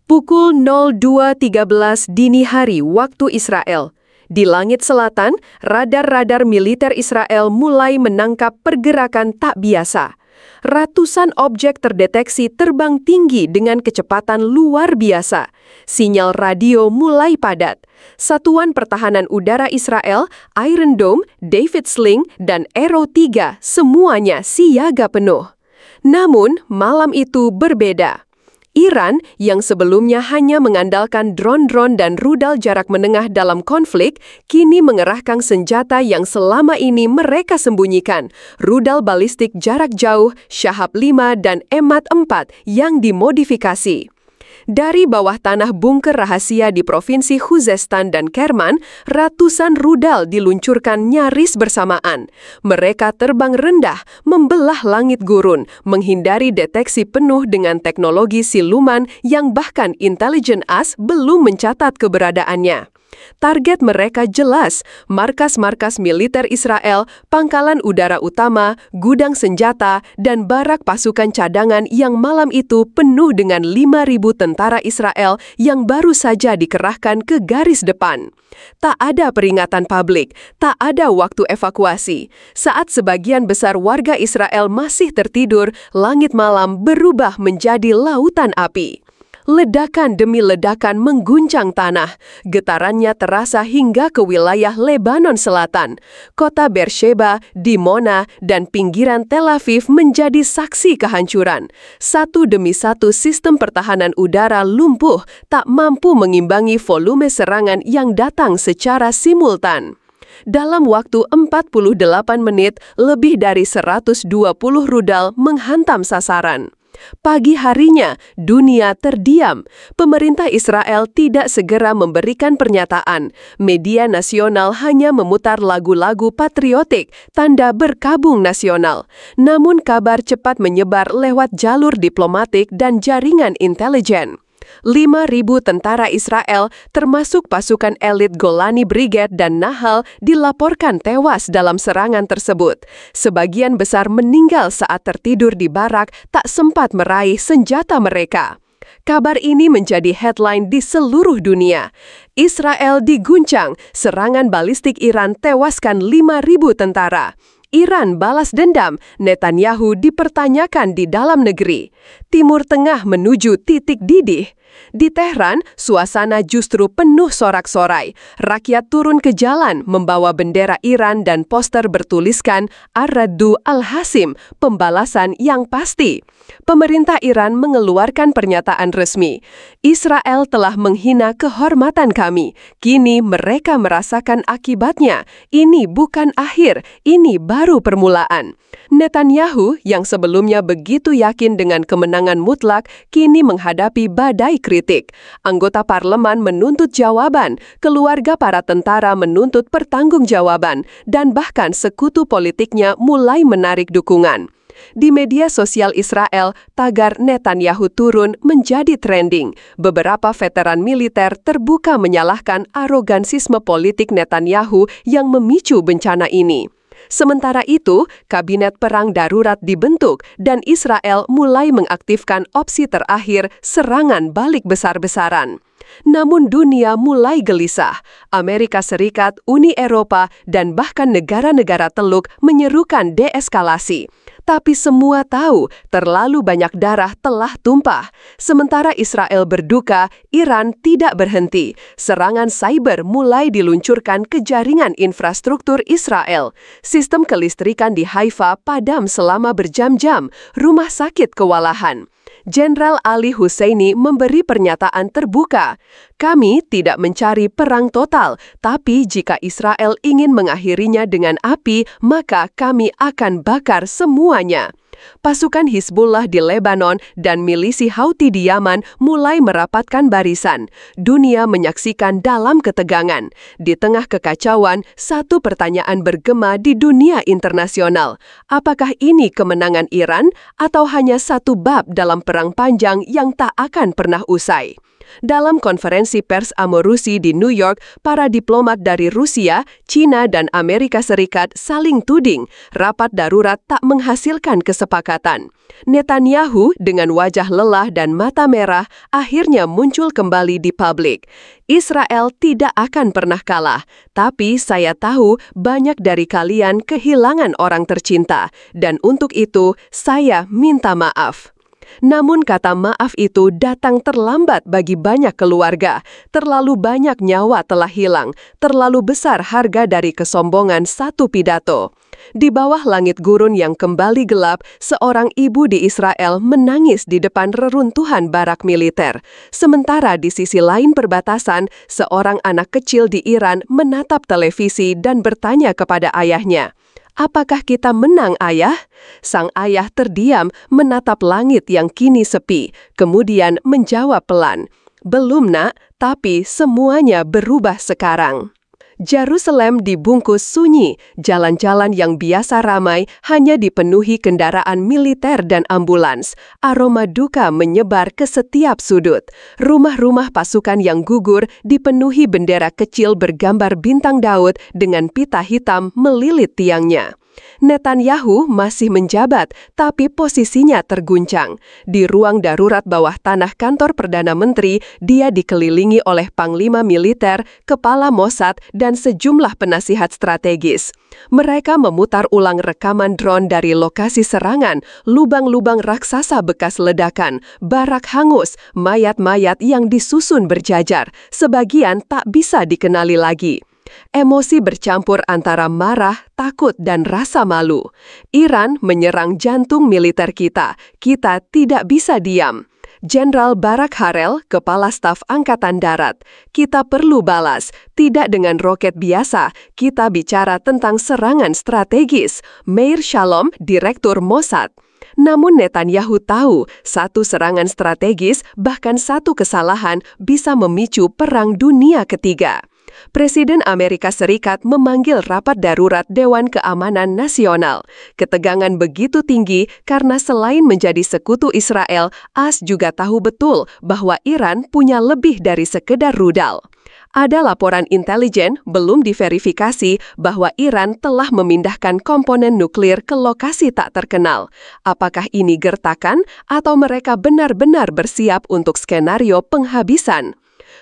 Pukul 02.13 dini hari waktu Israel. Di langit selatan, radar-radar militer Israel mulai menangkap pergerakan tak biasa. Ratusan objek terdeteksi terbang tinggi dengan kecepatan luar biasa. Sinyal radio mulai padat. Satuan Pertahanan Udara Israel, Iron Dome, David Sling, dan Arrow 3 semuanya siaga penuh. Namun, malam itu berbeda. Iran, yang sebelumnya hanya mengandalkan drone-drone dan rudal jarak menengah dalam konflik, kini mengerahkan senjata yang selama ini mereka sembunyikan, rudal balistik jarak jauh, Shahab 5 dan Emad 4 yang dimodifikasi. Dari bawah tanah bunker rahasia di Provinsi Khuzestan dan Kerman, ratusan rudal diluncurkan nyaris bersamaan. Mereka terbang rendah, membelah langit gurun, menghindari deteksi penuh dengan teknologi siluman yang bahkan intelijen AS belum mencatat keberadaannya. Target mereka jelas, markas-markas militer Israel, pangkalan udara utama, gudang senjata, dan barak pasukan cadangan yang malam itu penuh dengan 5.000 tentara Israel yang baru saja dikerahkan ke garis depan. Tak ada peringatan publik, tak ada waktu evakuasi. Saat sebagian besar warga Israel masih tertidur, langit malam berubah menjadi lautan api. Ledakan demi ledakan mengguncang tanah. Getarannya terasa hingga ke wilayah Lebanon Selatan. Kota Beersheba, Dimona, dan pinggiran Tel Aviv menjadi saksi kehancuran. Satu demi satu sistem pertahanan udara lumpuh, tak mampu mengimbangi volume serangan yang datang secara simultan. Dalam waktu 48 menit, lebih dari 120 rudal menghantam sasaran. Pagi harinya, dunia terdiam. Pemerintah Israel tidak segera memberikan pernyataan. Media nasional hanya memutar lagu-lagu patriotik, tanda berkabung nasional. Namun kabar cepat menyebar lewat jalur diplomatik dan jaringan intelijen. 5.000 tentara Israel, termasuk pasukan elit Golani Brigade dan Nahal, dilaporkan tewas dalam serangan tersebut. Sebagian besar meninggal saat tertidur di barak, tak sempat meraih senjata mereka. Kabar ini menjadi headline di seluruh dunia. Israel diguncang, serangan balistik Iran tewaskan 5.000 tentara. Iran balas dendam, Netanyahu dipertanyakan di dalam negeri. Timur Tengah menuju titik didih. Di Tehran, suasana justru penuh sorak-sorai. Rakyat turun ke jalan membawa bendera Iran dan poster bertuliskan Ar-Raddu Al-Hasim, pembalasan yang pasti. Pemerintah Iran mengeluarkan pernyataan resmi. Israel telah menghina kehormatan kami. Kini mereka merasakan akibatnya. Ini bukan akhir, ini baru permulaan. Netanyahu, yang sebelumnya begitu yakin dengan kemenangan mutlak, kini menghadapi badai kritik. Anggota parlemen menuntut jawaban, keluarga para tentara menuntut pertanggungjawaban, dan bahkan sekutu politiknya mulai menarik dukungan. Di media sosial Israel, tagar Netanyahu turun menjadi trending. Beberapa veteran militer terbuka menyalahkan arogansisme politik Netanyahu yang memicu bencana ini. Sementara itu, kabinet perang darurat dibentuk dan Israel mulai mengaktifkan opsi terakhir serangan balik besar-besaran. Namun dunia mulai gelisah. Amerika Serikat, Uni Eropa, dan bahkan negara-negara Teluk menyerukan deeskalasi. Tapi semua tahu terlalu banyak darah telah tumpah. Sementara Israel berduka, Iran tidak berhenti. Serangan cyber mulai diluncurkan ke jaringan infrastruktur Israel. Sistem kelistrikan di Haifa padam selama berjam-jam. Rumah sakit kewalahan. Jenderal Ali Husseini memberi pernyataan terbuka. Kami tidak mencari perang total, tapi jika Israel ingin mengakhirinya dengan api, maka kami akan bakar semuanya. Pasukan Hizbullah di Lebanon dan milisi Houthi di Yaman mulai merapatkan barisan. Dunia menyaksikan dalam ketegangan. Di tengah kekacauan, satu pertanyaan bergema di dunia internasional. Apakah ini kemenangan Iran atau hanya satu bab dalam perang panjang yang tak akan pernah usai? Dalam konferensi pers Amorusi di New York, para diplomat dari Rusia, China, dan Amerika Serikat saling tuding rapat darurat tak menghasilkan kesepakatan. Netanyahu dengan wajah lelah dan mata merah akhirnya muncul kembali di publik. Israel tidak akan pernah kalah, tapi saya tahu banyak dari kalian kehilangan orang tercinta, dan untuk itu saya minta maaf. Namun kata maaf itu datang terlambat bagi banyak keluarga. Terlalu banyak nyawa telah hilang, terlalu besar harga dari kesombongan satu pidato. Di bawah langit gurun yang kembali gelap, seorang ibu di Israel menangis di depan reruntuhan barak militer. Sementara di sisi lain perbatasan, seorang anak kecil di Iran menatap televisi dan bertanya kepada ayahnya, "Apakah kita menang, Ayah?" Sang ayah terdiam menatap langit yang kini sepi, kemudian menjawab pelan, "Belum, Nak, tapi semuanya berubah sekarang." Yerusalem dibungkus sunyi, jalan-jalan yang biasa ramai hanya dipenuhi kendaraan militer dan ambulans. Aroma duka menyebar ke setiap sudut. Rumah-rumah pasukan yang gugur dipenuhi bendera kecil bergambar bintang Daud dengan pita hitam melilit tiangnya. Netanyahu masih menjabat, tapi posisinya terguncang. Di ruang darurat bawah tanah kantor Perdana Menteri, dia dikelilingi oleh panglima militer, kepala Mossad, dan sejumlah penasihat strategis. Mereka memutar ulang rekaman drone dari lokasi serangan, lubang-lubang raksasa bekas ledakan, barak hangus, mayat-mayat yang disusun berjajar, sebagian tak bisa dikenali lagi. Emosi bercampur antara marah, takut, dan rasa malu. Iran menyerang jantung militer kita. Kita tidak bisa diam. Jenderal Barak Harel, Kepala Staf Angkatan Darat. Kita perlu balas, tidak dengan roket biasa. Kita bicara tentang serangan strategis. Meir Shalom, Direktur Mossad. Namun Netanyahu tahu, satu serangan strategis, bahkan satu kesalahan, bisa memicu Perang Dunia Ketiga. Presiden Amerika Serikat memanggil rapat darurat Dewan Keamanan Nasional. Ketegangan begitu tinggi karena selain menjadi sekutu Israel, AS juga tahu betul bahwa Iran punya lebih dari sekedar rudal. Ada laporan intelijen belum diverifikasi bahwa Iran telah memindahkan komponen nuklir ke lokasi tak terkenal. Apakah ini gertakan atau mereka benar-benar bersiap untuk skenario penghabisan?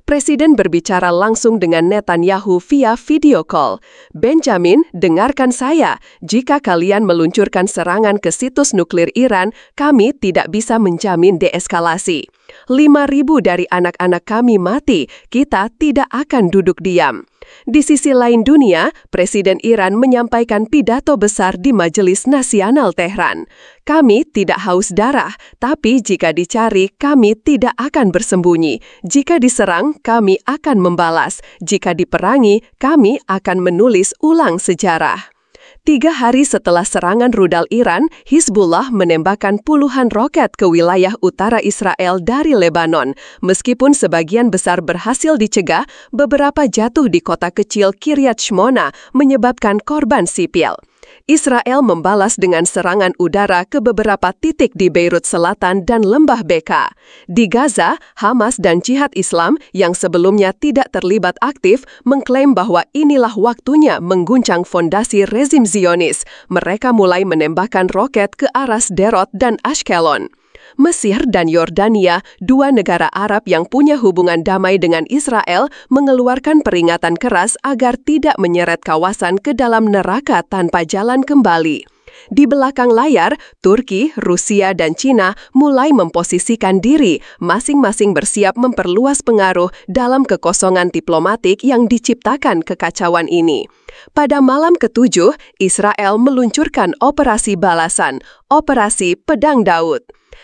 Presiden berbicara langsung dengan Netanyahu via video call. "Benjamin, dengarkan saya. Jika kalian meluncurkan serangan ke situs nuklir Iran, kami tidak bisa menjamin deeskalasi. 5.000 dari anak-anak kami mati, kita tidak akan duduk diam." Di sisi lain dunia, Presiden Iran menyampaikan pidato besar di Majelis Nasional Tehran. "Kami tidak haus darah, tapi jika dicari, kami tidak akan bersembunyi. Jika diserang, kami akan membalas. Jika diperangi, kami akan menulis ulang sejarah." 3 hari setelah serangan rudal Iran, Hizbullah menembakkan puluhan roket ke wilayah utara Israel dari Lebanon. Meskipun sebagian besar berhasil dicegah, beberapa jatuh di kota kecil Kiryat Shmona, menyebabkan korban sipil. Israel membalas dengan serangan udara ke beberapa titik di Beirut Selatan dan Lembah Beka. Di Gaza, Hamas dan Jihad Islam yang sebelumnya tidak terlibat aktif mengklaim bahwa inilah waktunya mengguncang fondasi rezim Zionis. Mereka mulai menembakkan roket ke arah Sderot dan Ashkelon. Mesir dan Yordania, 2 negara Arab yang punya hubungan damai dengan Israel, mengeluarkan peringatan keras agar tidak menyeret kawasan ke dalam neraka tanpa jalan kembali. Di belakang layar, Turki, Rusia, dan Cina mulai memposisikan diri, masing-masing bersiap memperluas pengaruh dalam kekosongan diplomatik yang diciptakan kekacauan ini. Pada malam ke-7, Israel meluncurkan operasi balasan, Operasi Pedang Daud.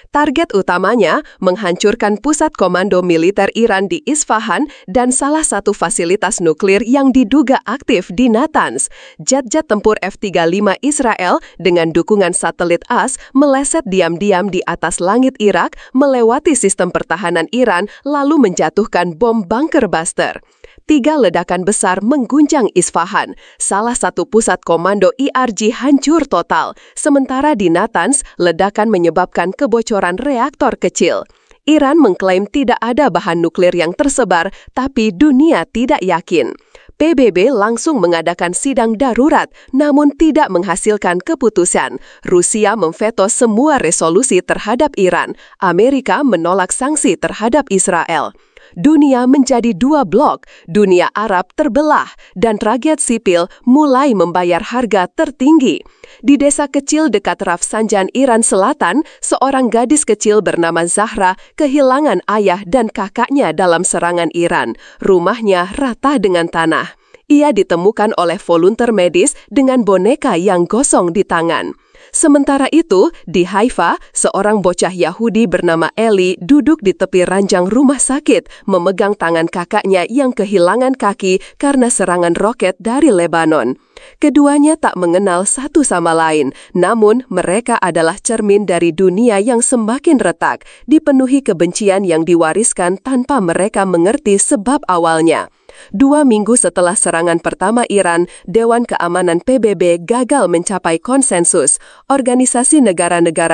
Target utamanya menghancurkan pusat komando militer Iran di Isfahan dan salah satu fasilitas nuklir yang diduga aktif di Natanz. Jet-jet tempur F-35 Israel dengan dukungan satelit AS meleset diam-diam di atas langit Irak, melewati sistem pertahanan Iran, lalu menjatuhkan bom bunker buster. 3 ledakan besar mengguncang Isfahan. Salah satu pusat komando IRG hancur total. Sementara di Natanz, ledakan menyebabkan kebocoran reaktor kecil. Iran mengklaim tidak ada bahan nuklir yang tersebar, tapi dunia tidak yakin. PBB langsung mengadakan sidang darurat, namun tidak menghasilkan keputusan. Rusia memveto semua resolusi terhadap Iran. Amerika menolak sanksi terhadap Israel. Dunia menjadi dua blok, dunia Arab terbelah, dan rakyat sipil mulai membayar harga tertinggi. Di desa kecil dekat Rafsanjan, Iran Selatan, seorang gadis kecil bernama Zahra kehilangan ayah dan kakaknya dalam serangan Iran. Rumahnya rata dengan tanah. Ia ditemukan oleh volunteer medis dengan boneka yang gosong di tangan. Sementara itu, di Haifa, seorang bocah Yahudi bernama Eli duduk di tepi ranjang rumah sakit, memegang tangan kakaknya yang kehilangan kaki karena serangan roket dari Lebanon. Keduanya tak mengenal satu sama lain, namun mereka adalah cermin dari dunia yang semakin retak, dipenuhi kebencian yang diwariskan tanpa mereka mengerti sebab awalnya. 2 minggu setelah serangan pertama Iran, Dewan Keamanan PBB gagal mencapai konsensus. Organisasi negara-negara